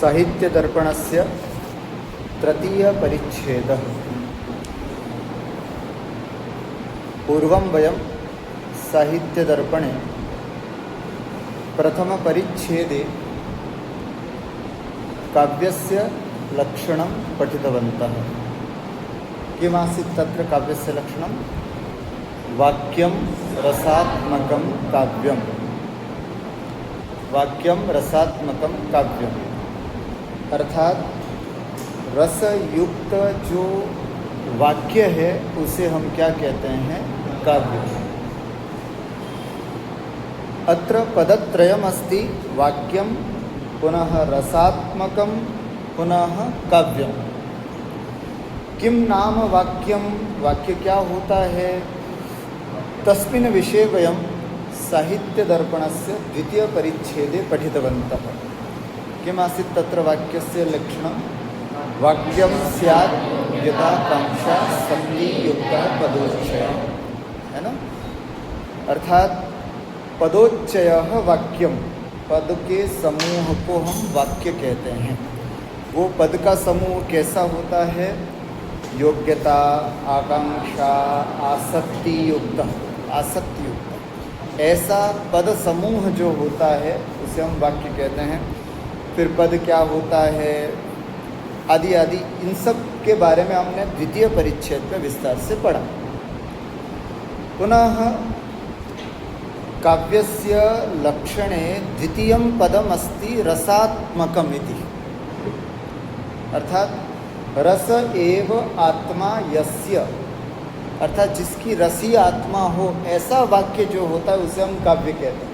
साहित्यदर्पणस्य तृतीयपरिच्छेदः। पूर्वं वयं साहित्यदर्पणे प्रथमपरिच्छेदे काव्यस्य लक्षणं पठितवन्तः। किमासीत् तत्र काव्यस्य लक्षणं? वाक्यं रसात्मकं काव्यं। वाक्यं रसात्मकं काव्यम अर्थात रसयुक्त जो वाक्य है उसे हम क्या कहते हैं? काव्य। अत्र पदत्रयम् अस्ति, वाक्यं पुनः रसात्मकं पुनः काव्यम। किं नाम वाक्यं? वाक्य क्या होता है? तस्मिन् विषये वयं साहित्यदर्पणस्य द्वितीयपरिच्छेदे पठितवन्तः। किमासीत् तत्र वाक्यस्य लक्षणं? वाक्यं स्यात् यदाकांक्षा सन्धियुक्तः पदोच्चयः, है ना? अर्थात पदोच्चयः वाक्यम, पद के समूह को हम वाक्य कहते हैं। वो पद का समूह कैसा होता है? योग्यता, आकांक्षा, आसक्ति युक्त, आसक्ति युक्त, ऐसा पद समूह जो होता है उसे हम वाक्य कहते हैं। फिर पद क्या होता है आदि आदि, इन सब के बारे में हमने द्वितीय परिच्छेद में विस्तार से पढ़ा। पुनः काव्यस्य लक्षणे द्वितीयं पदम् अस्ति रसात्मकम् इति, अर्थात रस एव आत्मा यस्य, अर्थात जिसकी रसी आत्मा हो ऐसा वाक्य जो होता है उसे हम काव्य कहते हैं।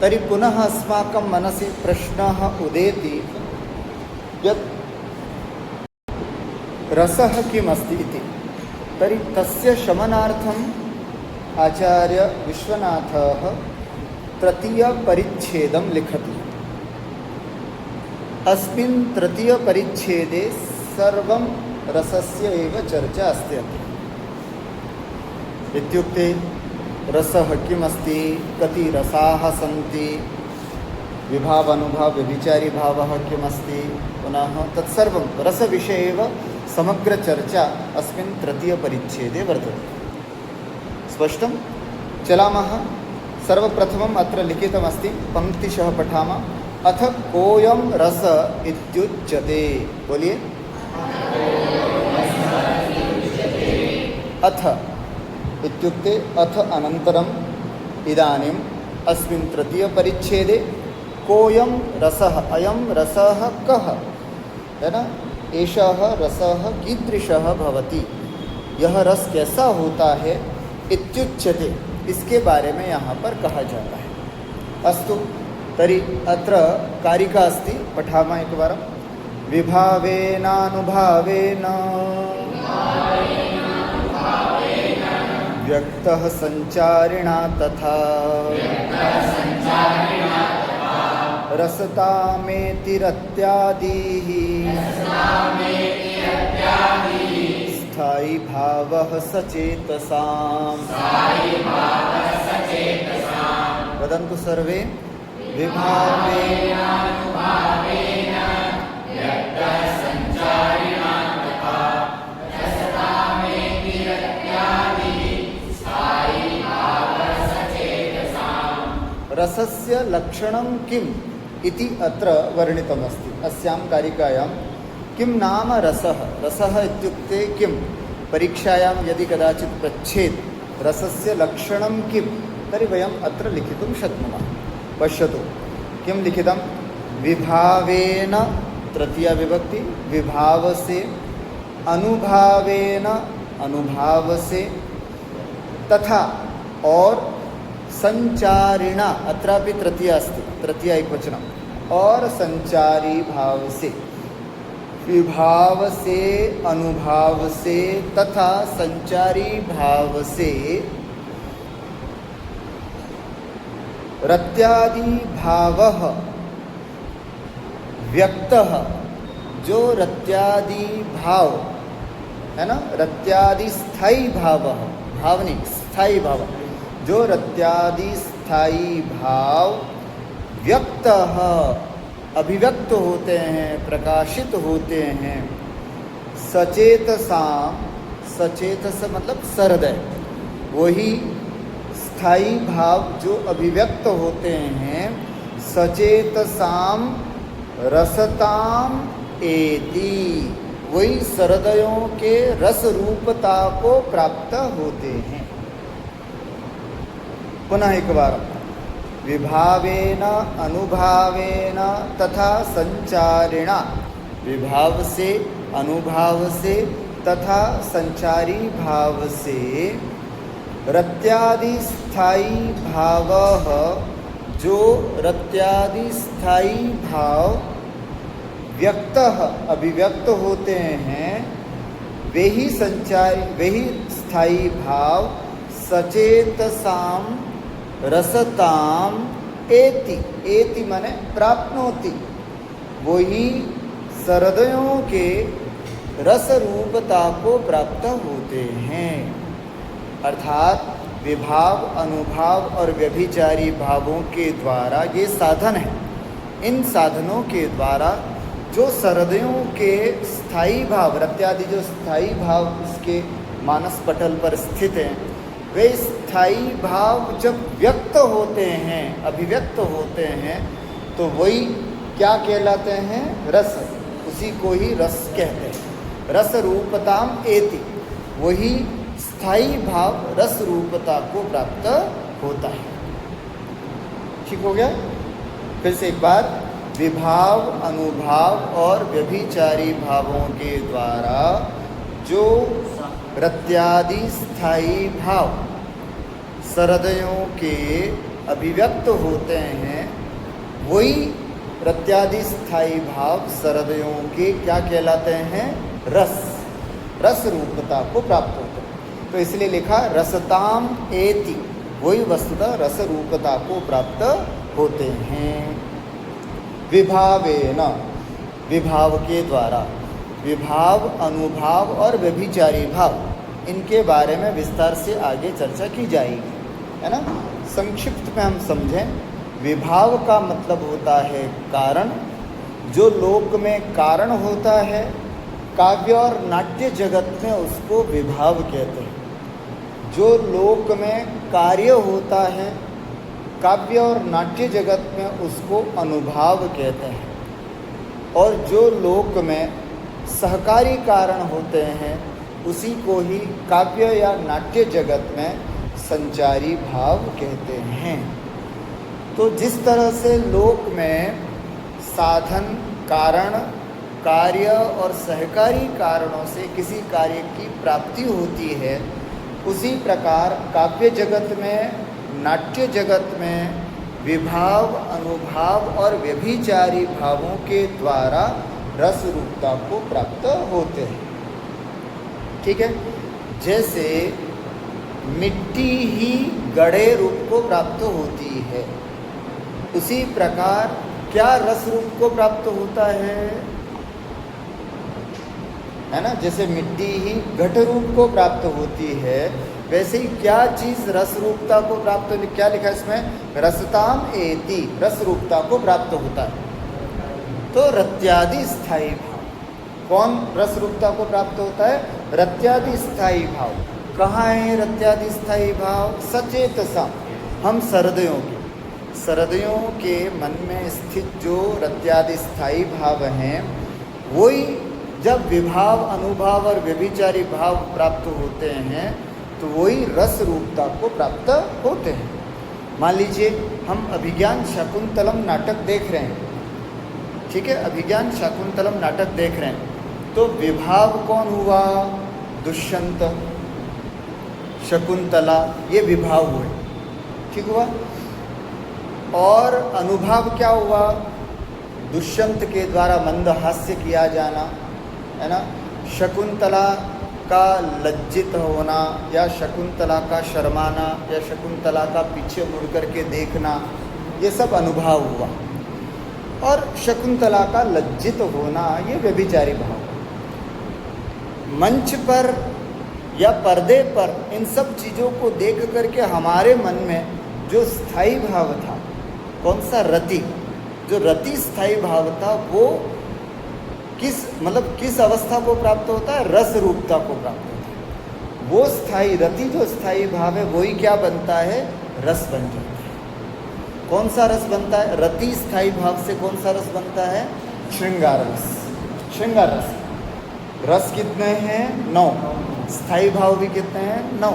तर्हि पुनः अस्माकं मनसि प्रश्नः उदेति यत् रसः किम् अस्ति इति। तर्हि तस्य शमनार्थम् आचार्य विश्वनाथः तृतीयपरिच्छेदं लिखति। अस्मिन् तृतीयपरिच्छेदे सर्वं रसस्य एव चर्चा अस्ति। इत्युक्ते रसः किमस्ति, कति रसाः सन्ति, विभाव अनुभाव व्यभिचारी भावः किमस्ति, पुनः तत्सर्वं रसविषये एव समग्रचर्चा अस्मिन् तृतीयपरिच्छेदे वर्तते। स्पष्टं? चलामः। सर्वप्रथमम् अत्र लिखितमस्ति, पङ्क्तिशः पठामः। अथ कोऽयं रस इत्युच्यते। बोलिए। अथ इत्युक्ते अथ अनन्तरम् इदानीम् अस्मिन् तृतीयपरिच्छेदे कोऽयं रसः, अयं रसः कः, है ना? एषः रसः कीदृशः भवति, यह रस कैसा होता है, इत्युच्यते, इसके बारे में यहाँ पर कहा जाता है। अस्तु, तर्हि अत्र कारिका अस्ति, पठामः एकवारं। विभावेनानुभावेन व्यक्तः संचारिणा तथा रसतामेतिरत्यादिः स्थायी भावः सचेतसाम्। वदन्तु सर्वे। विभावेनानुभावेन व्यक्तः संचारिणा तथा रसतामेतिरत्यादिः स्थायी भावः सचेतसाम्। रसस्य लक्षणं किम् इति अत्र वर्णितमस्ति अस्यां कारिकायां। किं नाम रसः? रसः इत्युक्ते किं? परीक्षायां यदि कदाचित् पृच्छेत् रसस्य लक्षणं किं, तर्हि वयम् अत्र लिखितुं शक्नुमः। पश्यतु किं लिखितं? विभावेन, तृतीया विभक्ति, विभाव से, अनुभावेन, अनुभाव से, तथा और संचारिणा, अत्रापि तृतीया अस्ति, तृतीया एकवचनम्, और संचारी भाव से, विभाव से, अनुभाव से तथा संचारी भाव से रत्यादि भावः व्यक्तः, जो रत्यादि भाव है ना, रत्यादि स्थायी भाव, भावनिक स्थायी भाव, जो रत्यादि स्थायी भाव व्यक्तः अभिव्यक्त होते हैं, प्रकाशित होते हैं। सचेतसाम, सचेतस मतलब सहृदय, वही स्थायी भाव जो अभिव्यक्त होते हैं। सचेतसाम रसताम एति, वही सहृदयों के रस रूपता को प्राप्त होते हैं। पुनः एक बार, विभावेन अनुभावेन तथा संचारिणा, विभाव से, अनुभाव से तथा संचारी भाव से रत्यादि स्थायी भाव, जो रत्यादि स्थायी भाव व्यक्त अभिव्यक्त होते हैं, वे ही संचारी, वे ही स्थायी भाव सचेतसाम रसताम एति, एति माने प्राप्नोति, वही सहृदयों के रस रूपता को प्राप्त होते हैं। अर्थात विभाव, अनुभाव और व्यभिचारी भावों के द्वारा, ये साधन है, इन साधनों के द्वारा जो सहृदयों के स्थायी भाव, रत्यादि जो स्थायी भाव उसके मानस पटल पर स्थित हैं, वे स्थायी भाव जब व्यक्त होते हैं, अभिव्यक्त होते हैं, तो वही क्या कहलाते हैं? रस, उसी को ही रस कहते हैं। रस रूपताम एति, वही स्थायी भाव रस रूपता को प्राप्त होता है। ठीक हो गया? फिर से एक बार, विभाव, अनुभाव और व्यभिचारी भावों के द्वारा जो रत्यादि स्थायी भाव सहृदयों के अभिव्यक्त होते हैं, वही रत्यादि स्थायी भाव सहृदयों के क्या कहलाते हैं? रस, रस रूपता को प्राप्त होते हैं। तो इसलिए लिखा रसताम एति, वही वस्तुतः रस रूपता को प्राप्त होते हैं। विभावेन, विभाव के द्वारा, विभाव, अनुभाव और व्यभिचारी भाव, इनके बारे में विस्तार से आगे चर्चा की जाएगी, है ना। संक्षिप्त में हम समझें, विभाव का मतलब होता है कारण, जो लोक में कारण होता है, काव्य और नाट्य जगत में उसको विभाव कहते हैं। जो लोक में कार्य होता है, काव्य और नाट्य जगत में उसको अनुभाव कहते हैं। और जो लोक में सहकारी कारण होते हैं, उसी को ही काव्य या नाट्य जगत में संचारी भाव कहते हैं। तो जिस तरह से लोक में साधन, कारण, कार्य और सहकारी कारणों से किसी कार्य की प्राप्ति होती है, उसी प्रकार काव्य जगत में, नाट्य जगत में विभाव, अनुभाव और व्यभिचारी भावों के द्वारा रस रूपता को प्राप्त होते हैं। ठीक है? जैसे मिट्टी ही गढ़े रूप को प्राप्त होती है, उसी प्रकार क्या रस रूप को प्राप्त होता है ना। जैसे मिट्टी ही घट रूप को प्राप्त होती है, वैसे ही क्या चीज़ रस रूपता को प्राप्त होती, क्या लिखा है इसमें? रसताम एति, रस रूपता को प्राप्त होता है। तो रत्यादि स्थायी भाव, कौन रस रूपता को प्राप्त होता है? रत्यादि स्थायी भाव। कहाँ है रत्यादि स्थायी भाव? सचेतसा, हम सहृदयों के मन में स्थित जो रत्यादि स्थायी भाव हैं, वही जब विभाव, अनुभाव और व्यभिचारी भाव प्राप्त होते हैं, तो वही रस रूपता को प्राप्त होते हैं। मान लीजिए हम अभिज्ञान शाकुंतलम नाटक देख रहे हैं, ठीक है, अभिज्ञान शाकुंतलम नाटक देख रहे हैं, तो विभाव कौन हुआ? दुष्यंत, शकुंतला, ये विभाव हुए, ठीक हुआ। और अनुभाव क्या हुआ? दुष्यंत के द्वारा मंद हास्य किया जाना, है ना। शकुंतला का लज्जित होना, या शकुंतला का शर्माना, या शकुंतला का पीछे मुड़ करके देखना, ये सब अनुभाव हुआ। और शकुंतला का लज्जित होना, ये व्यभिचारी भाव। मंच पर या पर्दे पर इन सब चीज़ों को देख करके हमारे मन में जो स्थायी भाव था, कौन सा? रति, जो रति स्थायी भाव था वो किस अवस्था को प्राप्त होता है? रस रूपता को प्राप्त होता है। वो स्थायी रति जो स्थायी भाव है वही क्या बनता है? रस बन जाता है। कौन सा रस बनता है? रति स्थायी भाव से कौन सा रस बनता है? श्रृंगार रस। श्रृंगार रस रस कितने हैं? 9। स्थायी भाव भी कितने हैं? 9।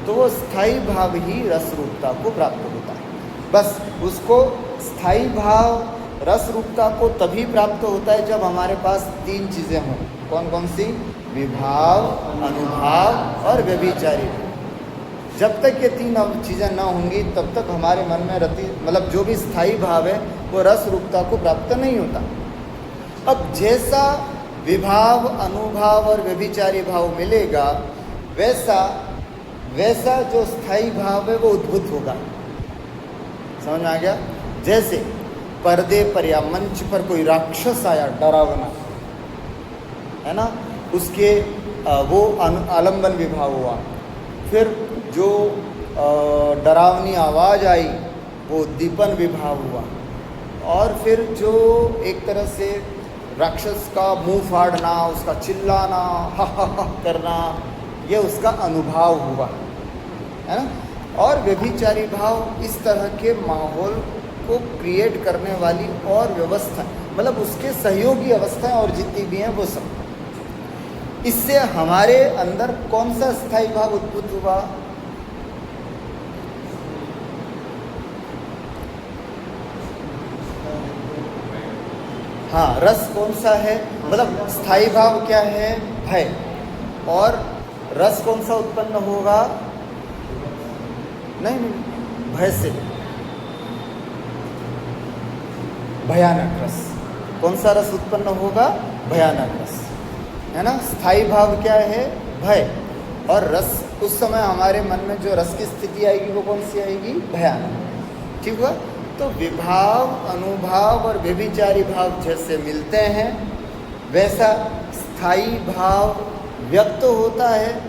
तो वो स्थायी भाव ही रस रूपता को प्राप्त होता है। बस उसको स्थायी भाव रस रूपता को तभी प्राप्त होता है जब हमारे पास 3 चीज़ें हों। कौन कौन सी? विभाव, अनुभाव और व्यभिचारी। जब तक ये 3 चीज़ें ना होंगी तब तक हमारे मन में रति जो भी स्थायी भाव है वो रस रूपता को प्राप्त नहीं होता। अब जैसा विभाव, अनुभाव और व्यभिचारी भाव मिलेगा वैसा जो स्थायी भाव है वो उद्भुत होगा। समझ में आ गया? जैसे पर्दे पर या मंच पर कोई राक्षस आया डरावना, है ना, उसके वो आलंबन विभाव हुआ। फिर जो डरावनी आवाज़ आई वो उद्दीपन विभाव हुआ। और फिर जो एक तरह से राक्षस का मुंह फाड़ना, उसका चिल्लाना, हा हा हा करना, ये उसका अनुभाव हुआ, है ना। और व्यभिचारी भाव इस तरह के माहौल को क्रिएट करने वाली और व्यवस्था, उसके सहयोगी अवस्थाएं और जितनी भी हैं वो सब। इससे हमारे अंदर कौन सा स्थायी भाव उद्भुत हुआ? हाँ, रस कौन सा है? स्थायी भाव क्या है? भय। और रस कौन सा उत्पन्न होगा? नहीं, भय से भयानक रस। कौन सा रस उत्पन्न होगा? भयानक रस, है ना। स्थायी भाव क्या है? भय। और रस उस समय हमारे मन में जो रस की स्थिति आएगी वो कौन सी आएगी? भयानक। ठीक हुआ? तो विभाव, अनुभाव और व्यभिचारी भाव जैसे मिलते हैं वैसा स्थायी भाव व्यक्त होता है।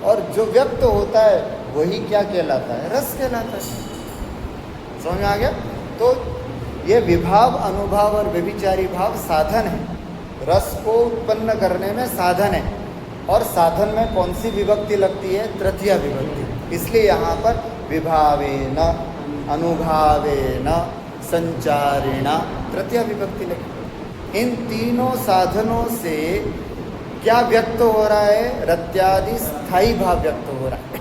और जो व्यक्त होता है वही क्या कहलाता है? रस कहलाता है। समझ में आ गया? तो ये विभाव, अनुभाव और व्यभिचारी भाव साधन है, रस को उत्पन्न करने में साधन है। और साधन में कौन सी विभक्ति लगती है? तृतीया विभक्ति। इसलिए यहाँ पर विभावेन, अनुभावेन, संचारिणा तृतीया विभक्ति लगी। इन तीनों साधनों से क्या व्यक्त हो रहा है? रत्यादि स्थायी भाव व्यक्त हो रहा है।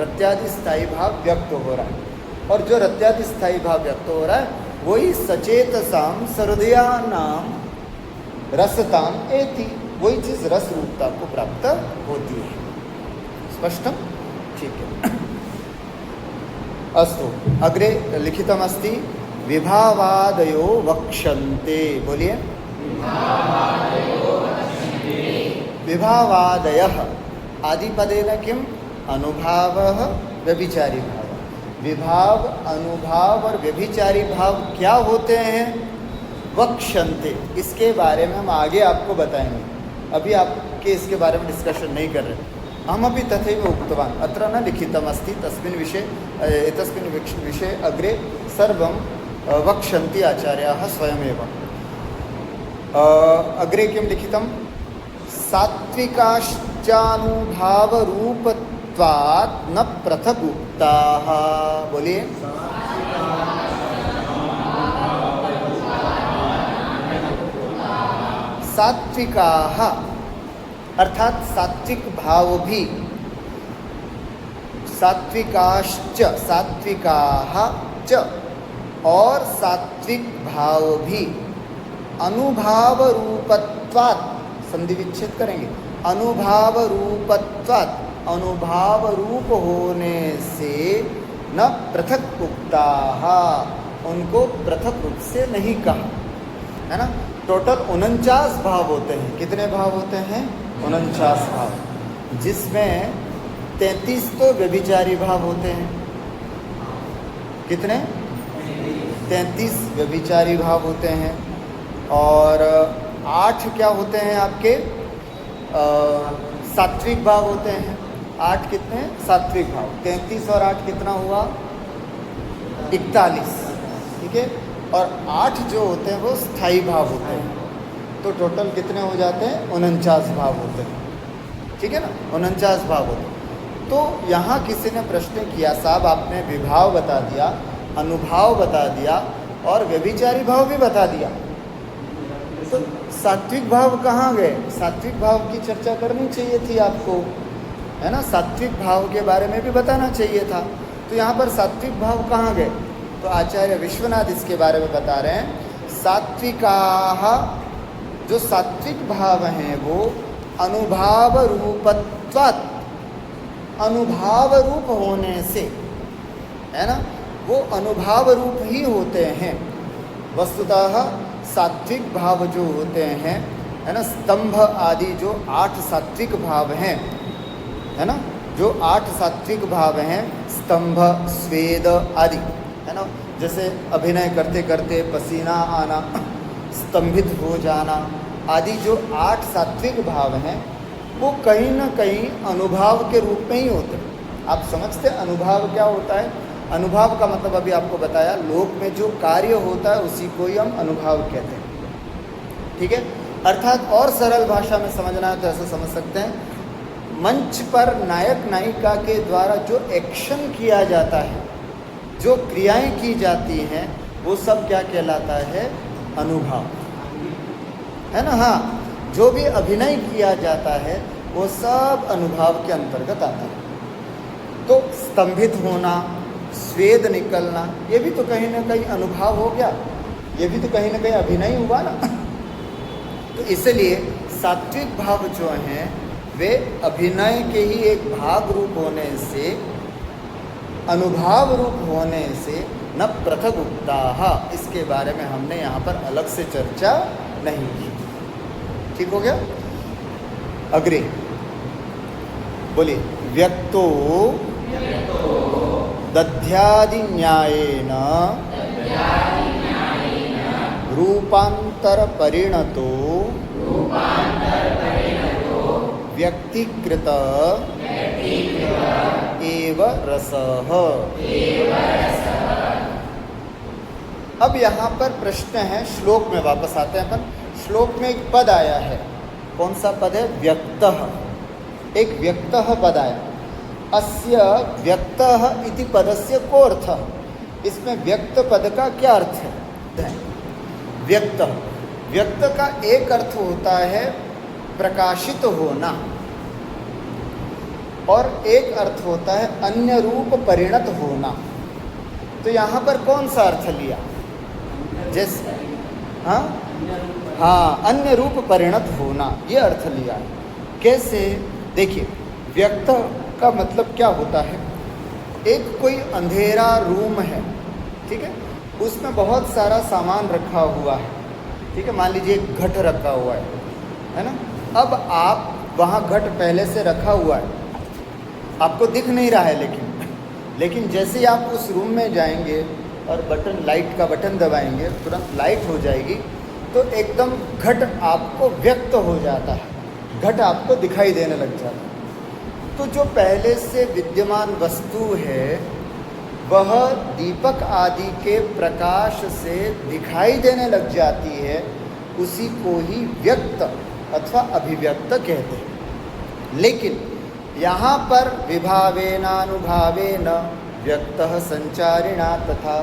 रत्यादि स्थायी भाव व्यक्त हो रहा है। और जो रत्यादि स्थायी भाव व्यक्त हो रहा है वही सचेतसाम सहृदयानाम रसताम एति, वही चीज़ रस रूपता को प्राप्त होती है। स्पष्टम? ठीक है। अस्तु, अग्रे लिखितमस्ति विभावादयो वक्ष्यन्ते। बोलिए। विभावादयः आदिपदेन किम? अनुभावः, व्यभिचारी भाव। विभाव, अनुभाव और व्यभिचारी भाव क्या होते हैं? वक्ष्यन्ते। इसके बारे में हम आगे आपको बताएंगे, अभी आपके इसके बारे में डिस्कशन नहीं कर रहे। हम अभी तथैव उक्तवान् अत्र न लिखितमस्ति तस्मिन् विषये अग्रे सर्वं वक्ष्यन्ति आचार्याः स्वयमेव। अग्रे किं लिखितं? सात्विकाश्चानुभावरूपत्वात् न पृथक् उक्ताः। बोलिए। सात्विकाः अर्थात सात्विक भाव भी, सात्विकाश्च, सात्विकाः च, और सात्विक भाव भी अनुभाव रूपत्वात्, संधि विच्छेद करेंगे, अनुभाव रूपत्वात्, अनुभाव रूप होने से न पृथक उक्ताः, उनको पृथक रूप से नहीं कहा, है ना। टोटल 49 भाव होते हैं। कितने भाव होते हैं? 49 भाव, जिसमें 33 तो व्यभिचारी भाव होते हैं। कितने? 33 व्यभिचारी भाव होते हैं। और 8 क्या होते हैं आपके? सात्विक भाव होते हैं। 8 कितने? सात्विक भाव। 33 और 8 कितना हुआ? 41। ठीक है। और 8 जो होते हैं वो स्थायी भाव होते हैं। तो टोटल कितने हो जाते हैं? 49 भाव होते हैं, ठीक है ना, 49 भाव होते हैं। तो यहाँ किसी ने प्रश्न किया, साहब आपने विभाव बता दिया, अनुभाव बता दिया और व्यभिचारी भाव भी बता दिया, तो सात्विक भाव कहाँ गए? सात्विक भाव की चर्चा करनी चाहिए थी आपको, है ना, सात्विक भाव के बारे में भी बताना चाहिए था। तो यहाँ पर सात्विक भाव कहाँ गए? तो आचार्य विश्वनाथ इसके बारे में बता रहे हैं, सात्विकाः, जो सात्विक भाव हैं वो अनुभाव रूपत्वात्, अनुभाव रूप होने से, है ना, वो अनुभाव रूप ही होते हैं। वस्तुतः सात्विक भाव जो होते हैं, है ना, स्तंभ आदि जो 8 सात्विक भाव हैं, है ना, जो 8 सात्विक भाव हैं, स्तंभ, स्वेद आदि, है ना, जैसे अभिनय करते करते पसीना आना, स्तंभित हो जाना आदि जो 8 सात्विक भाव हैं, वो कहीं ना कहीं अनुभाव के रूप में ही होते हैं। आप समझते हैं अनुभाव क्या होता है? अनुभाव का मतलब अभी आपको बताया, लोक में जो कार्य होता है उसी को ही हम अनुभाव कहते हैं, ठीक है। अर्थात और सरल भाषा में समझना है तो ऐसा समझ सकते हैं, मंच पर नायक नायिका के द्वारा जो एक्शन किया जाता है, जो क्रियाएं की जाती हैं, वो सब क्या कहलाता है? अनुभव, है ना। हाँ, जो भी अभिनय किया जाता है वो सब अनुभाव के अंतर्गत आता है। तो स्तंभित होना, स्वेद निकलना, ये भी तो कहीं ना कहीं अनुभाव हो गया, ये भी तो कहीं ना कहीं अभिनय हुआ ना। तो इसलिए सात्विक भाव जो हैं वे अभिनय के ही एक भाग रूप होने से, अनुभाव रूप होने से न पृथक उक्ताः, इसके बारे में हमने यहाँ पर अलग से चर्चा नहीं की। ठीक हो गया? अग्रे बोलिए, व्यक्तो दध्यादि न्यायेन रूपांतर परिणतो व्यक्तिकृत एव रसः। अब यहाँ पर प्रश्न है, श्लोक में वापस आते हैं अपन। श्लोक में एक पद आया है, कौन सा पद है? व्यक्तः, एक व्यक्तः पद आया। अस्य व्यक्तः इति पदस्य को अर्थः, इसमें व्यक्त पद का क्या अर्थ है? व्यक्त, व्यक्त का एक अर्थ होता है प्रकाशित होना, और एक अर्थ होता है अन्य रूप परिणत होना। तो यहाँ पर कौन सा अर्थ लिया? जैसे हाँ, अन्य रूप परिणत होना, ये अर्थ लिया है। कैसे? देखिए, व्यक्त का मतलब क्या होता है? एक कोई अंधेरा रूम है, ठीक है, उसमें बहुत सारा सामान रखा हुआ है, ठीक है, मान लीजिए एक घट रखा हुआ है ना। अब आप वहाँ घट पहले से रखा हुआ है, आपको दिख नहीं रहा है, लेकिन जैसे ही आप उस रूम में जाएंगे और बटन, लाइट का बटन दबाएंगे, तुरंत लाइट हो जाएगी, तो एकदम घट आपको व्यक्त हो जाता है, घट आपको दिखाई देने लग जाता है। तो जो पहले से विद्यमान वस्तु है वह दीपक आदि के प्रकाश से दिखाई देने लग जाती है, उसी को ही व्यक्त अथवा अभिव्यक्त कहते हैं। लेकिन यहाँ पर विभावेनानुभावेन व्यक्तः संचारिणा, तथा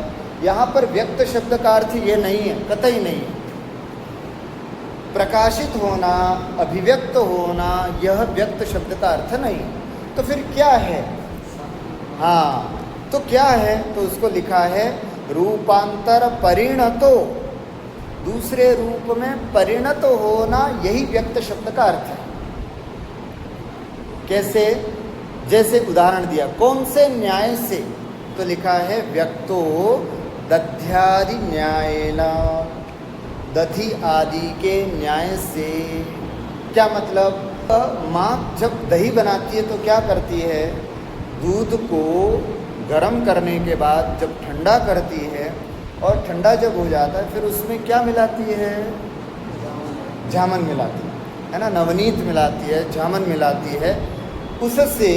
यहाँ पर व्यक्त शब्द का अर्थ ये नहीं है, कतई नहीं है। प्रकाशित होना, अभिव्यक्त होना, यह व्यक्त शब्द का अर्थ नहीं। तो फिर क्या है? हाँ, तो क्या है? तो उसको लिखा है रूपांतर परिणतो, दूसरे रूप में परिणत होना, यही व्यक्त शब्द का अर्थ है। कैसे? जैसे उदाहरण दिया, कौन से न्याय से? तो लिखा है व्यक्तो दध्यादि न्यायेन, दधि आदि के न्याय से। क्या मतलब? माँ जब दही बनाती है तो क्या करती है? दूध को गर्म करने के बाद जब ठंडा करती है, और ठंडा जब हो जाता है फिर उसमें क्या मिलाती है? जामन मिलाती है ना, नवनीत मिलाती है, जामन मिलाती है। उससे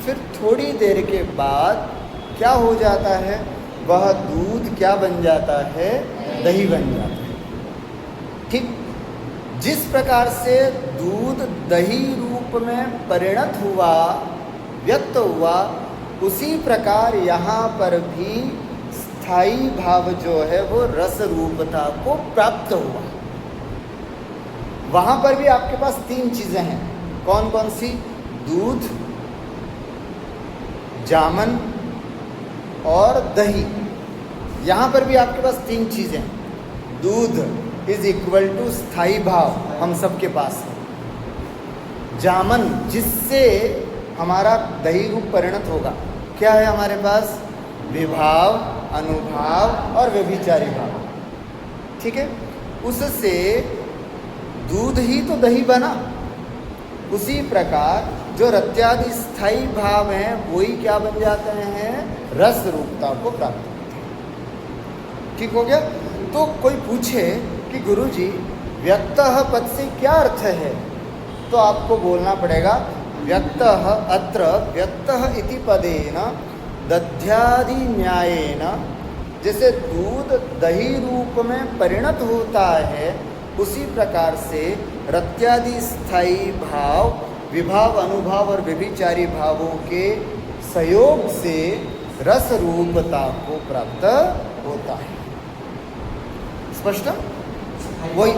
फिर थोड़ी देर के बाद क्या हो जाता है? वह दूध क्या बन जाता है? दही बन जाता है। ठीक जिस प्रकार से दूध दही रूप में परिणत हुआ, व्यक्त हुआ, उसी प्रकार यहाँ पर भी स्थायी भाव जो है वो रस रूपता को प्राप्त हुआ। वहाँ पर भी आपके पास तीन चीज़ें हैं। कौन कौन सी? दूध, जामन और दही। यहाँ पर भी आपके पास तीन चीज़ें हैं। दूध इज इक्वल टू स्थायी भाव हम सबके पास है। जामन जिससे हमारा दही रूप परिणत होगा, क्या है हमारे पास? विभाव, अनुभाव और व्यभिचारी भाव। ठीक है, उससे दूध ही तो दही बना। उसी प्रकार जो रत्यादि स्थायी भाव हैं वही क्या बन जाते हैं? रस रूपता को प्राप्त होते हैं। ठीक हो गया। तो कोई पूछे कि गुरुजी व्यक्तः पद से क्या अर्थ है, तो आपको बोलना पड़ेगा व्यक्तः अत्र व्यक्तः इति पदेन दध्यादि न्यायेन, जैसे दूध दही रूप में परिणत होता है उसी प्रकार से रत्यादि स्थायी भाव विभाव, अनुभाव और व्यभिचारी भावों के सहयोग से रस रूपता को प्राप्त होता है। स्पष्ट? वही,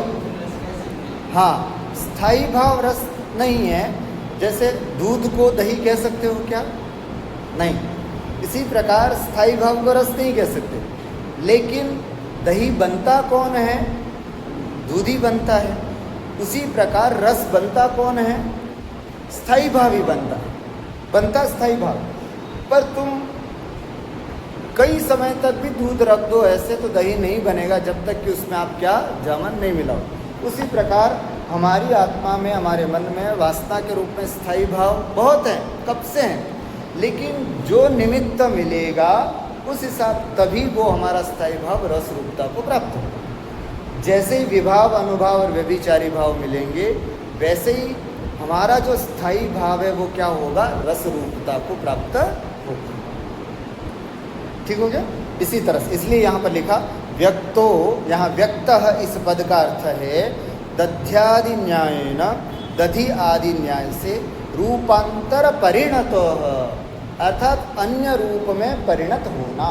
हाँ, स्थायी भाव रस नहीं है। जैसे दूध को दही कह सकते हो क्या? नहीं। इसी प्रकार स्थायी भाव को रस नहीं कह सकते। लेकिन दही बनता कौन है? दूध ही बनता है। उसी प्रकार रस बनता कौन है? स्थायी भाव ही बनता स्थायी भाव। पर तुम कई समय तक भी दूध रख दो ऐसे, तो दही नहीं बनेगा जब तक कि उसमें आप क्या? जामन नहीं मिलाओ। उसी प्रकार हमारी आत्मा में, हमारे मन में वासना के रूप में स्थायी भाव बहुत हैं, कब से हैं, लेकिन जो निमित्त मिलेगा उस हिसाब तभी वो हमारा स्थायी भाव रस रूपता को प्राप्त होगा। जैसे ही विभाव, अनुभाव और व्यभिचारी भाव मिलेंगे, वैसे ही हमारा जो स्थायी भाव है वो क्या होगा? रस रूपता को प्राप्त होगा। ठीक हो गया। इसी तरह से इसलिए यहाँ पर लिखा व्यक्तो, यहाँ व्यक्तः इस पद का अर्थ है दध्यादि न्यायेन, दधि आदि न्याय से रूपांतर परिणत, अर्थात अन्य रूप में परिणत होना।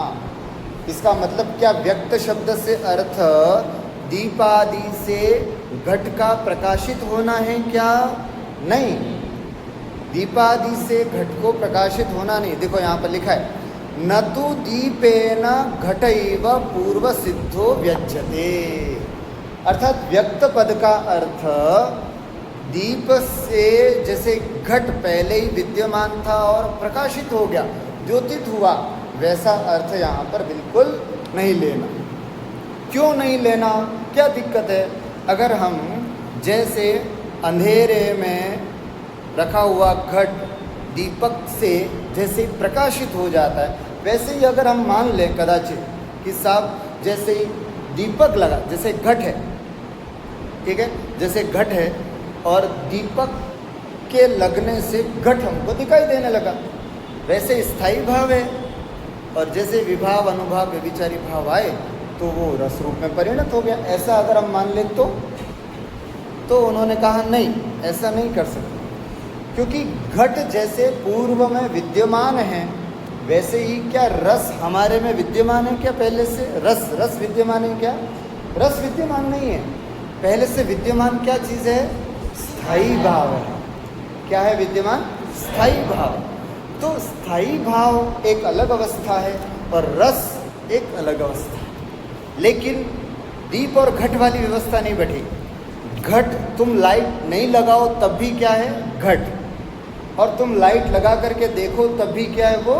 इसका मतलब क्या? व्यक्त शब्द से अर्थ दीपादि से घट का प्रकाशित होना है क्या? नहीं, दीपादि से घट को प्रकाशित होना नहीं। देखो यहाँ पर लिखा है न तो दीपेन घटैव पूर्व सिद्धो व्यज्यते, अर्थात व्यक्त पद का अर्थ दीप से, जैसे घट पहले ही विद्यमान था और प्रकाशित हो गया, द्योतित हुआ, वैसा अर्थ यहाँ पर बिल्कुल नहीं लेना। क्यों नहीं लेना? क्या दिक्कत है? अगर हम जैसे अंधेरे में रखा हुआ घट दीपक से जैसे प्रकाशित हो जाता है, वैसे ही अगर हम मान लें कदाचित कि साहब जैसे ही दीपक लगा, जैसे घट है, ठीक है, जैसे घट है और दीपक के लगने से घट हमको दिखाई देने लगा, वैसे स्थायी भाव है। और जैसे विभाव, अनुभाव, व्यभिचारी भाव आए तो वो रस रूप में परिणत हो गया। ऐसा अगर हम मान लें तो उन्होंने कहा नहीं, ऐसा नहीं कर सकते, क्योंकि घट जैसे पूर्व में विद्यमान है वैसे ही क्या रस हमारे में विद्यमान है क्या? पहले से रस विद्यमान है क्या? रस विद्यमान नहीं है। पहले से विद्यमान क्या चीज़ है? स्थायी भाव है। क्या है विद्यमान? स्थायी भाव। तो स्थायी भाव एक अलग अवस्था है और रस एक अलग अवस्था है। लेकिन दीप और घट वाली व्यवस्था नहीं बैठी। घट तुम लाइट नहीं लगाओ तब भी क्या है? घट। और तुम लाइट लगा करके देखो तब भी क्या है? वो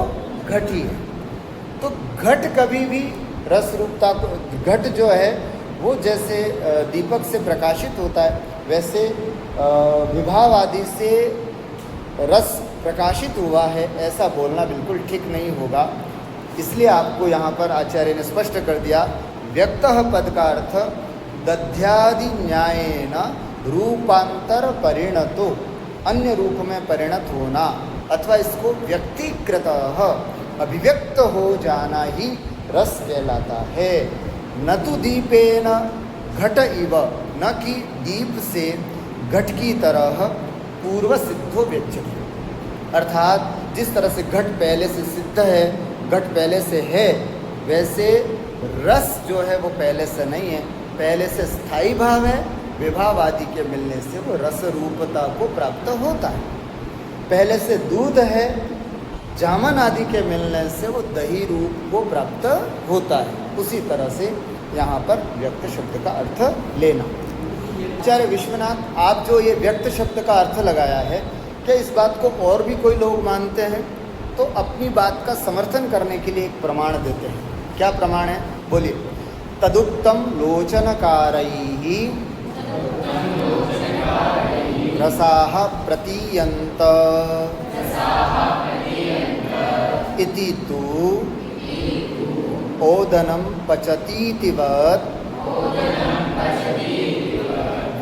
घट ही है। तो घट कभी भी रस रूपता को, घट जो है वो जैसे दीपक से प्रकाशित होता है वैसे विभाव आदि से रस प्रकाशित हुआ है, ऐसा बोलना बिल्कुल ठीक नहीं होगा। इसलिए आपको यहाँ पर आचार्य ने स्पष्ट कर दिया व्यक्तः पद का अर्थ दध्यादि न्यायेन रूपांतर परिणतो, अन्य रूप में परिणत होना, अथवा इसको व्यक्तिकृत अभिव्यक्त हो जाना ही रस कहलाता है। न तो दीपेन घट इव, न कि दीप से घट की तरह पूर्व सिद्धो व्यज्यते। अर्थात जिस तरह से घट पहले से सिद्ध है, घट पहले से है, वैसे रस जो है वो पहले से नहीं है, पहले से स्थायी भाव है, विभाव आदि के मिलने से वो रस रूपता को प्राप्त होता है। पहले से दूध है, जामन आदि के मिलने से वो दही रूप को प्राप्त होता है। उसी तरह से यहाँ पर व्यक्त शब्द का अर्थ लेना। आचार्य विश्वनाथ, आप जो ये व्यक्त शब्द का अर्थ लगाया है, क्या इस बात को और भी कोई लोग मानते हैं? तो अपनी बात का समर्थन करने के लिए एक प्रमाण देते हैं। क्या प्रमाण है? बोलिए। तदुक्तम लोचनकारैहि रसाः प्रतीयन्त इति तु ओदनं पचतीतिवत्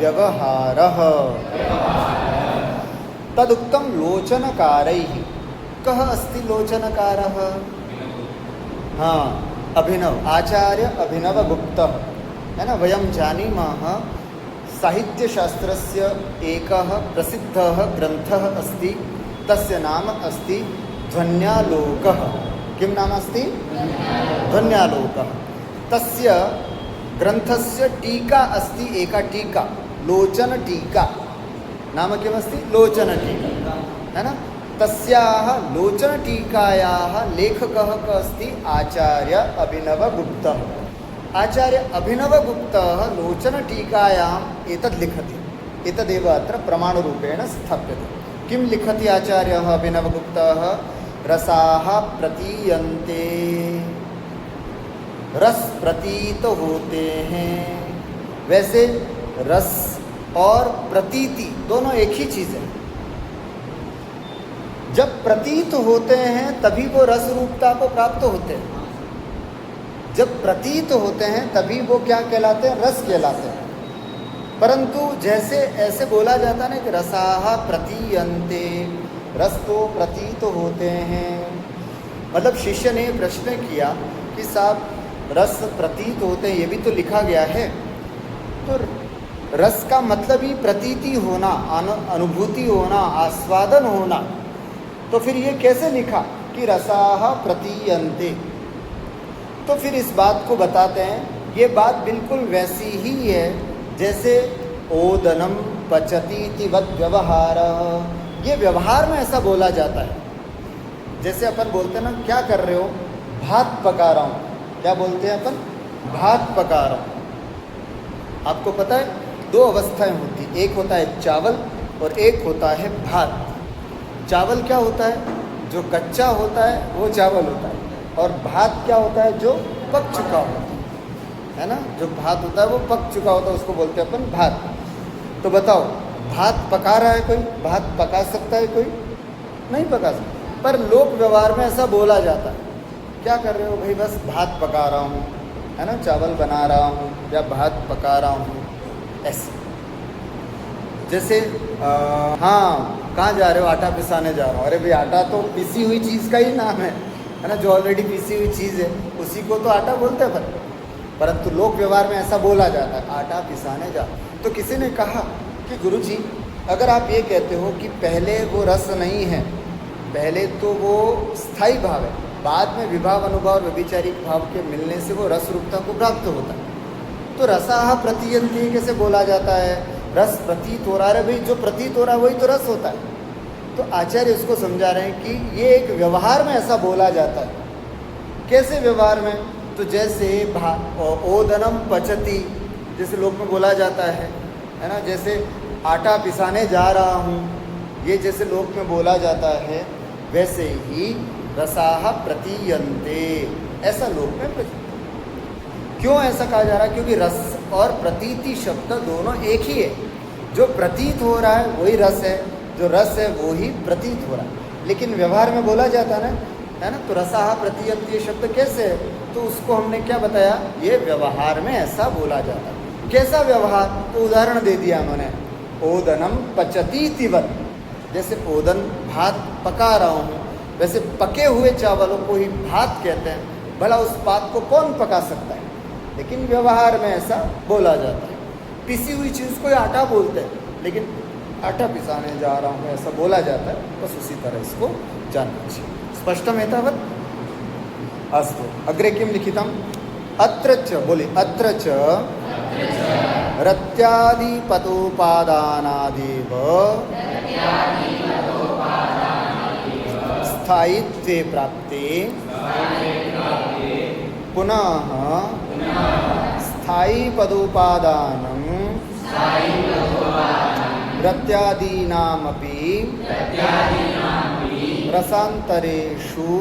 व्यवहारः। तदुक्तम लोचनकारैः। कः अस्ति लोचनकारः? हाँ, अभिनव, आचार्य अभिनवगुप्तः है ना। वयं जानीमः साहित्यशास्त्रस्य एकः प्रसिद्धः ग्रन्थः अस्ति, तस्य नाम अस्ति ध्वन्यालोकः। किं नाम अस्ति? ध्वन्यालोकः। तस्य ग्रन्थस्य टीका अस्ति, एका टीका, लोचन टीका। नाम किमस्ति? लोचन टीका, है ना। तस्याः लोचन टीकायाः लेखकः कः अस्ति? आचार्य अभिनवगुप्तः। आचार्य अभिनवगुप्तः लोचन टीकायाम् एतद् लिखति। एतदेव अत्र प्रमाणरूपेण स्थाप्यते। किं लिखति आचार्यः अभिनवगुप्तः? रसाः प्रतीयन्ते, रस प्रतीत होते हैं। वैसे रस और प्रतीति दोनों एक ही चीज़ है। जब प्रतीत होते हैं तभी वो रस रूपता को प्राप्त होते हैं। जब प्रतीत होते हैं तभी वो क्या कहलाते हैं? रस कहलाते हैं। परंतु जैसे ऐसे बोला जाता है ना कि रसाः प्रतीयन्ते, रस तो प्रतीत होते हैं। मतलब शिष्य ने प्रश्न किया कि साहब रस प्रतीत होते हैं, ये भी तो लिखा गया है। तो रस का मतलब ही प्रतीति होना, अनुभूति होना, आस्वादन होना। तो फिर ये कैसे लिखा कि रसाः प्रतीयन्ते? तो फिर इस बात को बताते हैं, ये बात बिल्कुल वैसी ही है जैसे ओदनम पचतीति वद व्यवहार। ये व्यवहार में ऐसा बोला जाता है। जैसे अपन बोलते हैं ना, क्या कर रहे हो? भात पका रहा हूँ। क्या बोलते हैं अपन? भात पका रहा हूँ। आपको पता है दो अवस्थाएं होती, एक होता है चावल और एक होता है भात। चावल क्या होता है? जो कच्चा होता है वो चावल होता है, और भात क्या होता है? जो पक चुका होता है ना। जो भात होता है वो पक चुका होता है, उसको बोलते हैं अपन भात। तो बताओ, भात पका रहा है कोई? भात पका सकता है कोई? नहीं पका सकता। पर लोक व्यवहार में ऐसा बोला जाता है। क्या कर रहे हो भाई? बस भात पका रहा हूँ, है ना, चावल बना रहा हूँ या भात पका रहा हूँ, ऐसे। जैसे हाँ, कहाँ जा रहे हो? आटा पिसाने जा रहा हूँ। अरे भाई, आटा तो पिसी हुई चीज़ का ही नाम है ना। जो ऑलरेडी पिसी हुई चीज़ है उसी को तो आटा बोलते हैं। परंतु लोक व्यवहार में ऐसा बोला जाता है, आटा पिसाने जा। तो किसी ने कहा कि गुरुजी, अगर आप ये कहते हो कि पहले वो रस नहीं है, पहले तो वो स्थायी भाव है, बाद में विभाव अनुभव और व्यभिचारिक भाव के मिलने से वो रस रूपता को प्राप्त होता है, तो रसाः प्रतीयन्ते कैसे बोला जाता है? रस प्रतीत हो रहा है भाई, जो प्रतीत हो रहा है वही तो रस होता है। तो आचार्य उसको समझा रहे हैं कि ये एक व्यवहार में ऐसा बोला जाता है। कैसे व्यवहार में? तो जैसे ओदनम पचती, जैसे लोक में बोला जाता है ना। जैसे आटा पिसाने जा रहा हूँ, ये जैसे लोक में बोला जाता है, वैसे ही रसाः प्रतीयन्ते, ऐसा लोक में प्रतीत। क्यों ऐसा कहा जा रहा है? क्योंकि रस और प्रतीति शब्द दोनों एक ही है। जो प्रतीत हो रहा है वही रस है, जो रस है वो ही प्रतीत हो रहा है। लेकिन व्यवहार में बोला जाता है ना। तो रसाः प्रतीयन्ते शब्द कैसे है? तो उसको हमने क्या बताया? ये व्यवहार में ऐसा बोला जाता है। कैसा व्यवहार? तो उदाहरण दे दिया उन्होंने, ओदनम पचतीतिवत्। जैसे ओदन, भात पका रहा हूँ, वैसे पके हुए चावलों को ही भात कहते हैं। भला उस बात को कौन पका सकता है? लेकिन व्यवहार में ऐसा बोला जाता है। पिसी हुई चीज़ को आटा बोलते हैं, लेकिन आटा पिसाने जा रहा हूँ ऐसा बोला जाता है, बस उसी तरह इसको जानना चाहिए। स्पष्टम एतावत्? अस्तु, अग्रे किं लिखितम्? अत्र च, बोलिए, अत्र च रत्यादिपदोपादानादेव स्थायित्वे प्राप्ते पुनः स्थायी पदोपादानं रत्यादीनामपि रसान्तरेषु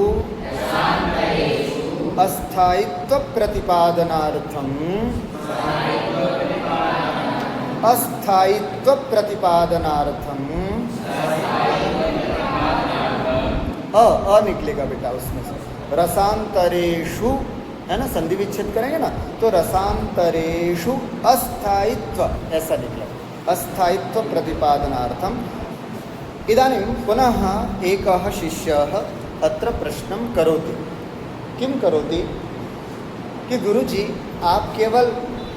अस्थायित्व प्रतिपादनार्थम अ निकलेगा बेटा उसमें से, रसांतरेषु है ना, संधि विच्छेद करेंगे ना, तो रसांतरेषु अस्थायित्व ऐसा निकलेगा, अस्थायित्व प्रतिपादनार्थम। इदानीं पुनः एकः शिष्यः अत्र प्रश्नं करोति। किं करोति कि गुरुजी आप केवल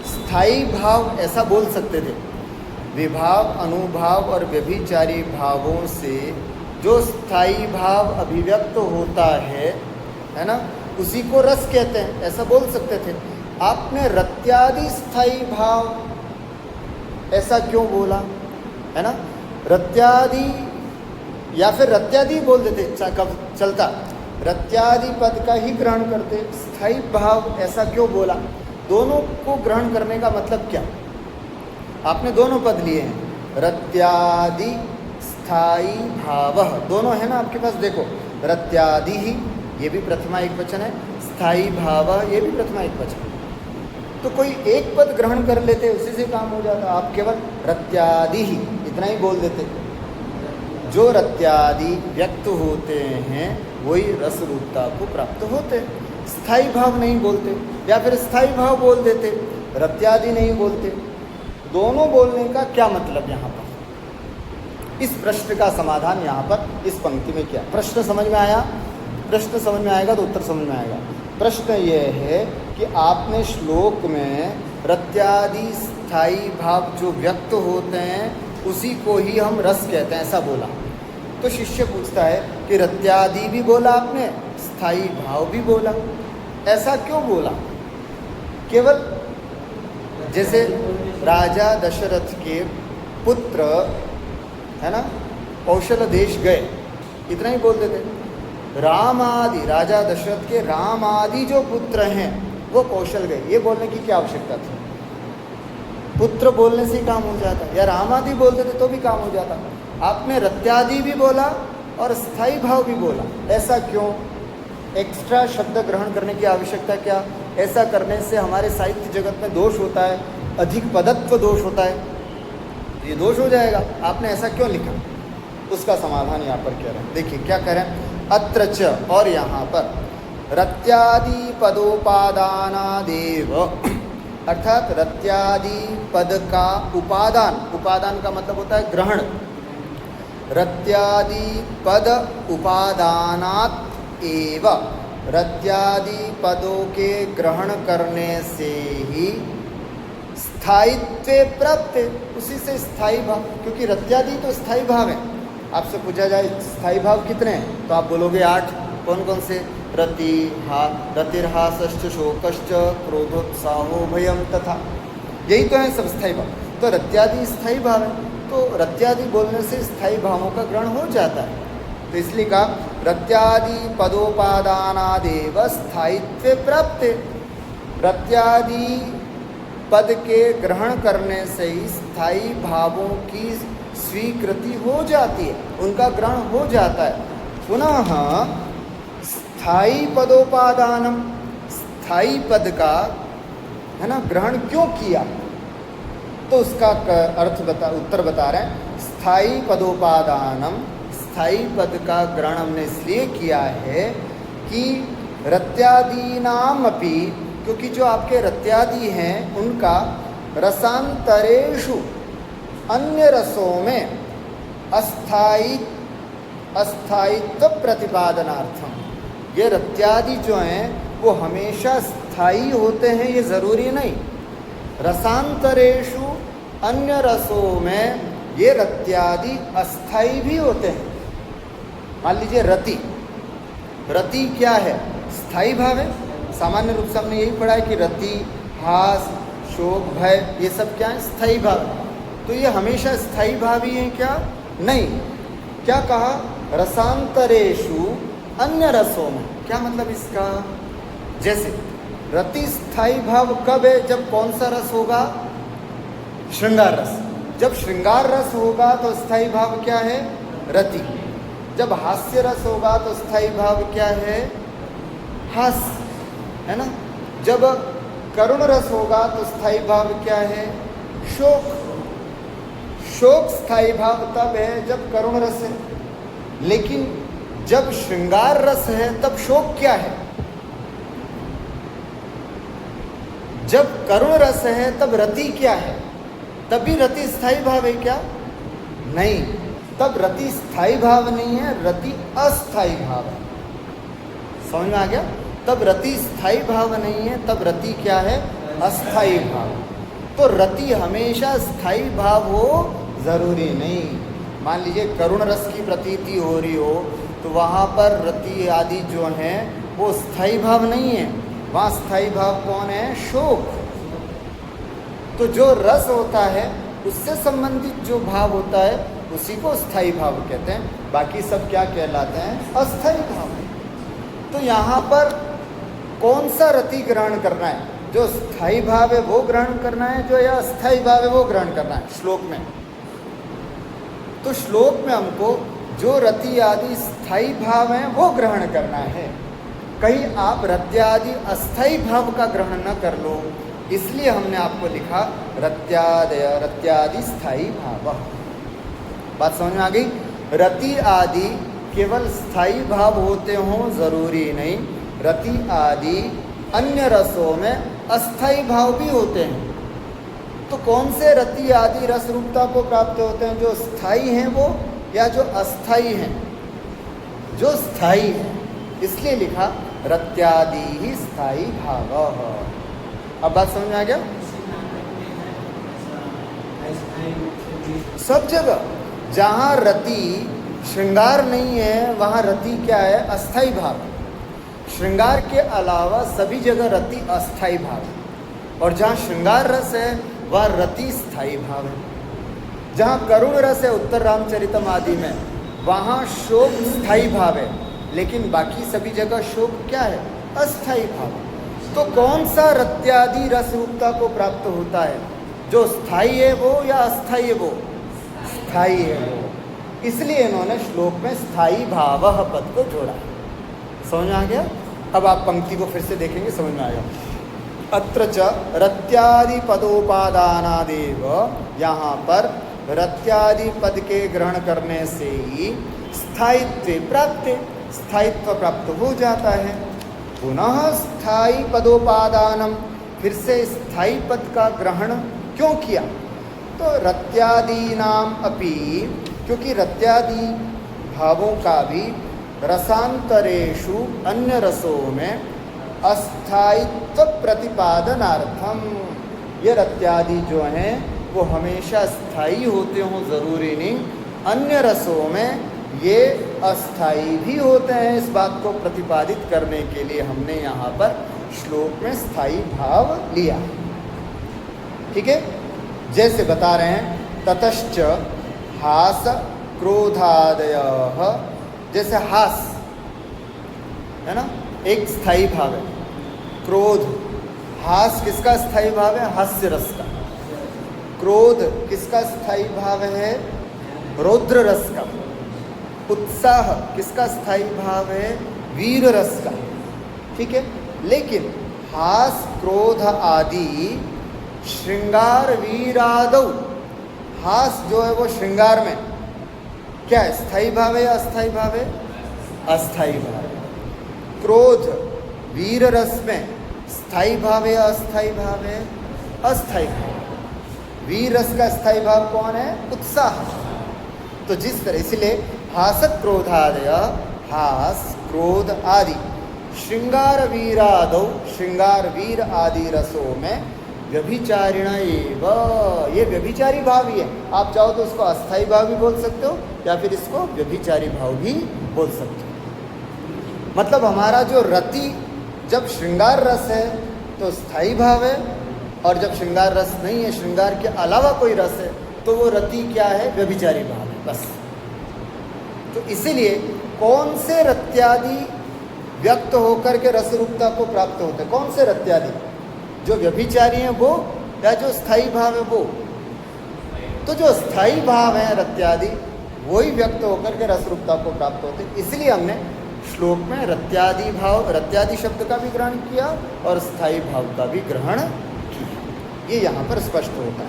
स्थायी भाव ऐसा बोल सकते थे, विभाव, अनुभाव और व्यभिचारी भावों से जो स्थायी भाव अभिव्यक्त होता है ना, उसी को रस कहते हैं, ऐसा बोल सकते थे। आपने रत्यादि स्थायी भाव ऐसा क्यों बोला, है ना? रत्यादि या फिर रत्यादि बोल देते, कब चलता, रत्यादि पद का ही ग्रहण करते, स्थायी भाव ऐसा क्यों बोला? दोनों को ग्रहण करने का मतलब क्या? आपने दोनों पद लिए हैं, रत्यादि स्थायी भाव, दोनों है ना आपके पास, देखो, रत्यादि ही ये भी प्रथमा एक वचन है, स्थायी भाव ये भी प्रथमा एक वचन है। तो कोई एक पद ग्रहण कर लेते, उसी से काम हो जाता। आप केवल रत्यादि ही इतना ही बोल देते, जो रत्यादि व्यक्त होते हैं वही रस रूपता को प्राप्त होते, स्थायी भाव नहीं बोलते, या फिर स्थायी भाव बोल देते, रत्यादि नहीं बोलते। दोनों बोलने का क्या मतलब यहाँ पर? इस प्रश्न का समाधान यहाँ पर इस पंक्ति में क्या? प्रश्न समझ में आया? प्रश्न समझ में आएगा तो उत्तर समझ में आएगा। प्रश्न ये है कि आपने श्लोक में रत्यादि स्थायी भाव जो व्यक्त होते हैं उसी को ही हम रस कहते हैं, ऐसा बोला। तो शिष्य पूछता है कि रत्यादि भी बोला आपने, स्थायी भाव भी बोला, ऐसा क्यों बोला? केवल जैसे राजा दशरथ के पुत्र है ना, कौशल देश गए, इतना ही बोल देते। राम आदि, राजा दशरथ के राम आदि जो पुत्र हैं वो कौशल गए, ये बोलने की क्या आवश्यकता थी? पुत्र बोलने से ही काम हो जाता, या राम आदि बोल देते तो भी काम हो जाता। आपने रत्यादि भी बोला और स्थायी भाव भी बोला, ऐसा क्यों? एक्स्ट्रा शब्द ग्रहण करने की आवश्यकता क्या? ऐसा करने से हमारे साहित्य जगत में दोष होता है, अधिक पदत्व दोष होता है, ये दोष हो जाएगा। आपने ऐसा क्यों लिखा? उसका समाधान यहाँ पर कह रहे हैं। देखिए क्या कह रहे हैं, अत्र च, और यहाँ पर रत्यादि पदोपादानादेव, अर्थात रत्यादि पद का उपादान, उपादान का मतलब होता है ग्रहण, रत्यादि पद उपादानात् एव, रत्यादि पदों के ग्रहण करने से ही स्थायित्व प्राप्त, उसी से स्थायी भाव, क्योंकि रत्यादि तो स्थायी भाव है। आपसे पूछा जाए स्थायी भाव कितने हैं, तो आप बोलोगे 8। कौन कौन से? रतिर्हासश्च शोकश्च क्रोधोत्साहो भयम तथा, यही तो है सब स्थायी भाव। तो रत्यादि स्थायी भाव है, तो रत्यादि बोलने से स्थायी भावों का ग्रहण हो जाता है। तो इसलिए कहा रत्यादि पदोपादानादेव स्थायित्व प्राप्त, रत्यादि पद के ग्रहण करने से ही स्थायी भावों की स्वीकृति हो जाती है, उनका ग्रहण हो जाता है। पुनः स्थायी पदोपादानम, स्थायी पद का है ना ग्रहण क्यों किया, तो उसका अर्थ उत्तर बता रहे हैं। स्थायी पदोपादानम, स्थायी पद का ग्रहण हमने इसलिए किया है कि रत्यादीनामपि, क्योंकि जो आपके रत्यादि हैं उनका रसांतरेषु, अन्य रसों में अस्थायित्व प्रतिपादनार्थम, ये रत्यादि जो हैं वो हमेशा स्थायी होते हैं ये ज़रूरी नहीं। रसांतरेषु अन्य रसों में ये रत्यादि अस्थाई भी होते हैं। मान लीजिए रति, रति क्या है? स्थायी भाव है। सामान्य रूप से हमने यही पढ़ा है कि रति, हास, शोक, भय ये सब क्या है? स्थायी भाव। तो ये हमेशा स्थायी भाव ही है क्या? नहीं। क्या कहा? रसांतरेषु अन्य रसों में। क्या मतलब इसका? जैसे रति स्थायी भाव कब है? जब कौन सा रस होगा? श्रृंगार रस। जब श्रृंगार रस होगा तो स्थायी भाव क्या है? रति। जब हास्य रस होगा तो स्थायी भाव क्या है? हास, है ना। जब करुण रस होगा तो स्थायी भाव क्या है? शोक। शोक स्थायी भाव तब है जब करुण रस है, लेकिन जब श्रृंगार रस है तब शोक क्या है? जब करुण रस है तब रति क्या है? तब भी रति स्थायी भाव है क्या? नहीं, तब रति स्थायी भाव नहीं है, रति अस्थायी भाव है। समझ में आ गया? तब रति स्थायी भाव नहीं है, तब रति क्या है? अस्थायी भाव। तो रति हमेशा स्थायी भाव हो जरूरी नहीं। मान लीजिए करुण रस की प्रतीति हो रही हो तो वहाँ पर रति आदि जो हैं वो स्थायी भाव नहीं है, वहाँ स्थायी भाव कौन है? शोक। तो जो रस होता है उससे संबंधित जो भाव होता है उसी को स्थायी भाव कहते हैं। बाकी सब क्या कहलाते हैं? अस्थायी भाव। तो यहाँ पर कौन सा रति ग्रहण करना है? जो स्थायी भाव है वो ग्रहण करना है, जो या अस्थायी भाव है वो ग्रहण करना है श्लोक में। तो श्लोक में हमको जो रति आदि स्थायी भाव हैं वो ग्रहण करना है। कहीं आप रत्यादि अस्थायी भाव का ग्रहण न कर लो, इसलिए हमने आपको लिखा रत्यादय रत्यादि स्थायी भाव। बात समझ में आ गई? रति आदि केवल स्थायी भाव होते हों जरूरी नहीं, रति आदि अन्य रसों में अस्थायी भाव भी होते हैं। तो कौन से रति आदि रस रूपता को प्राप्त होते हैं? जो स्थायी हैं वो या जो अस्थायी हैं? जो स्थायी हैं, इसलिए लिखा रत्यादि ही स्थायी भाव। अब बात समझ में आ गया? सब जगह जहाँ रति श्रृंगार नहीं है वहाँ रति क्या है? अस्थायी भाव। श्रृंगार के अलावा सभी जगह रति अस्थायी भाव है, और जहाँ श्रृंगार रस है वह रति स्थायी भाव है। जहाँ करुण रस है उत्तर रामचरितम आदि में वहाँ शोक स्थायी भाव है, लेकिन बाकी सभी जगह शोक क्या है? अस्थायी भाव। तो कौन सा रत्यादि रस रूपता को प्राप्त होता है? जो स्थायी है वो या अस्थायी है वो? स्थायी है वो। इसलिए इन्होंने श्लोक में स्थायी भावः पद को जोड़ा। समझ में आ गया? अब आप पंक्ति को फिर से देखेंगे, समझ में आएगा। अत्र च रत्यादि पदोपादानादेव, यहाँ पर रत्यादि पद के ग्रहण करने से ही स्थायित्व प्राप्त, स्थायित्व प्राप्त हो जाता है। पुनः स्थायी पदोपादानम, फिर से स्थायी पद का ग्रहण क्यों किया? तो रत्यादीनाम अपि, क्योंकि रत्यादि भावों का भी रसांतरेषु अन्य रसों में अस्थायित्व प्रतिपादनार्थम, ये रत्यादि जो हैं वो हमेशा स्थायी होते हों जरूरी नहीं, अन्य रसों में ये अस्थायी भी होते हैं। इस बात को प्रतिपादित करने के लिए हमने यहाँ पर श्लोक में स्थायी भाव लिया। ठीक है? जैसे बता रहे हैं ततश्च हास क्रोधादयः, जैसे हास है ना, एक स्थायी भाव है। क्रोध, हास किसका स्थायी भाव है? हास्य रस का। क्रोध किसका स्थायी भाव है? रौद्र रस का। उत्साह किसका स्थायी भाव है? वीर रस का। ठीक है? लेकिन हास क्रोध आदि श्रृंगार वीरादौ, हास जो है वो श्रृंगार में क्या है? स्थायी भाव है या अस्थायी भाव है? अस्थायी भाव है। क्रोध वीर रस में स्थायी भाव है या अस्थायी भाव है? अस्थायी भाव। वीर रस का स्थायी भाव कौन है? उत्साह। तो जिस तरह, इसलिए हास क्रोधादय, हास क्रोध आदि श्रृंगार वीरादौ, श्रृंगार वीर आदि रसों में व्यभिचारिण एव, ये व्यभिचारी भाव ही है। आप चाहो तो उसको अस्थाई भाव भी बोल सकते हो या फिर इसको व्यभिचारी भाव भी बोल सकते हो। मतलब हमारा जो रति जब श्रृंगार रस है तो स्थाई भाव है, और जब श्रृंगार रस नहीं है, श्रृंगार के अलावा कोई रस है, तो वो रति क्या है? व्यभिचारी भाव है बस। तो इसीलिए कौन से रत्यादि व्यक्त होकर के रस रूपता को प्राप्त होते हैं? कौन से रत्यादि? जो व्यभिचारी हैं वो, या जो स्थाई भाव है वो? तो जो स्थाई भाव है रत्यादि, वही व्यक्त होकर के रस रूपता को प्राप्त होते हैं। इसलिए हमने श्लोक में रत्यादि भाव, रत्यादि शब्द का भी ग्रहण किया और स्थाई भाव का भी ग्रहण किया। ये यहाँ पर स्पष्ट होता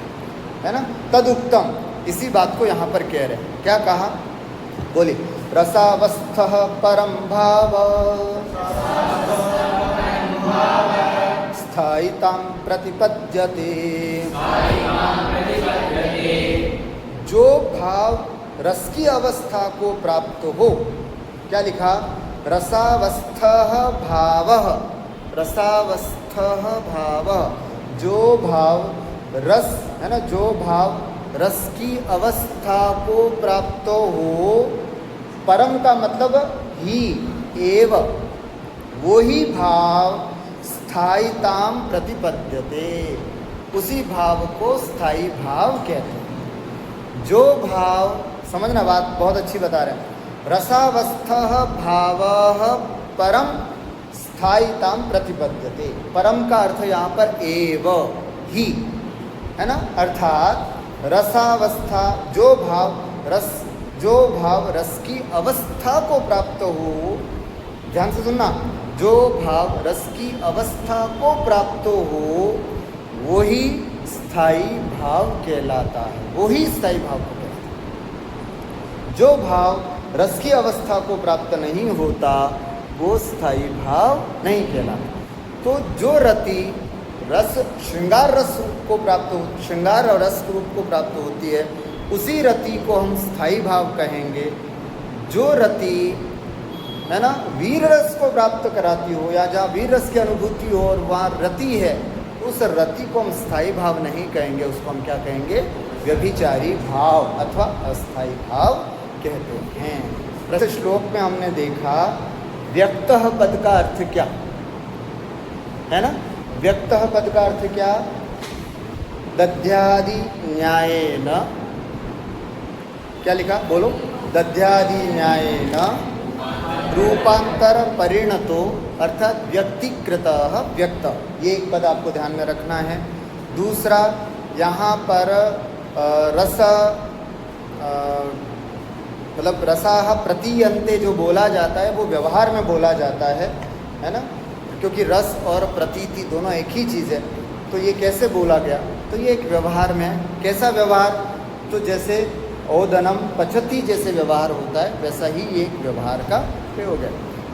है ना। तदुक्तम, इसी बात को यहाँ पर कह रहे हैं। क्या कहा? बोली, रसावस्थः परम भाव स्थायितां प्रतिपद्यते। जो भाव रस की अवस्था को प्राप्त हो, क्या लिखा? रसावस्थः भावः, रसावस्थः भावः, जो भाव रस है ना, जो भाव रस की अवस्था को प्राप्त हो, परम का मतलब ही, एव, वो ही भाव स्थायिताम प्रतिपद्यते, उसी भाव को स्थायी भाव कहते हैं। जो भाव, समझना बात बहुत अच्छी बता रहे हैं, रसावस्थः भावः परम स्थायिताम प्रतिपद्यते। परम का अर्थ यहाँ पर एव ही है ना, अर्थात रसावस्था, जो भाव रस की अवस्था को प्राप्त हो, ध्यान से सुनना, जो भाव रस की अवस्था को प्राप्त हो वही स्थायी भाव कहलाता है, वही स्थायी भाव को कहलाता है। जो भाव रस की अवस्था को प्राप्त नहीं होता वो स्थायी भाव नहीं कहलाता। तो जो रति रस, श्रृंगार रस को प्राप्त हो, श्रृंगार और रस रूप को प्राप्त होती है, उसी रति को हम स्थायी भाव कहेंगे। जो रति है ना वीर रस को प्राप्त कराती हो, या जहाँ वीर रस की अनुभूति हो और वहाँ रति है, उस रति को हम स्थायी भाव नहीं कहेंगे, उसको हम क्या कहेंगे? व्यभिचारी भाव अथवा अस्थायी भाव कहते हैं। प्रति श्लोक में हमने देखा व्यक्तः पद का अर्थ क्या है ना। व्यक्तः पद का अर्थ क्या? दध्यादि न्यायेन, क्या लिखा? बोलो। दध्यादि न्यायेन रूपांतर परिणतो, अर्थात व्यक्तिकृतः व्यक्त, ये एक पद आपको ध्यान में रखना है। दूसरा, यहाँ पर रस मतलब रसाह प्रतीयन्ते जो बोला जाता है वो व्यवहार में बोला जाता है ना, क्योंकि रस और प्रतीति दोनों एक ही चीज़ है। तो ये कैसे बोला गया? तो ये एक व्यवहार में है। कैसा व्यवहार? तो जैसे ओदनम पचती जैसे व्यवहार होता है, वैसा ही एक व्यवहार का प्रयोग है।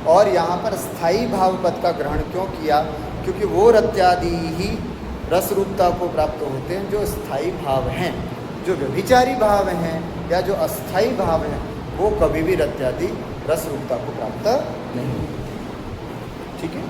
और यहाँ पर स्थायी भाव पद का ग्रहण क्यों किया? क्योंकि वो रत्यादि ही रस रूपता को प्राप्त होते हैं जो स्थायी भाव हैं। जो व्यभिचारी भाव हैं या जो अस्थायी भाव हैं वो कभी भी रत्यादि रस रूपता को प्राप्त नहीं। ठीक है।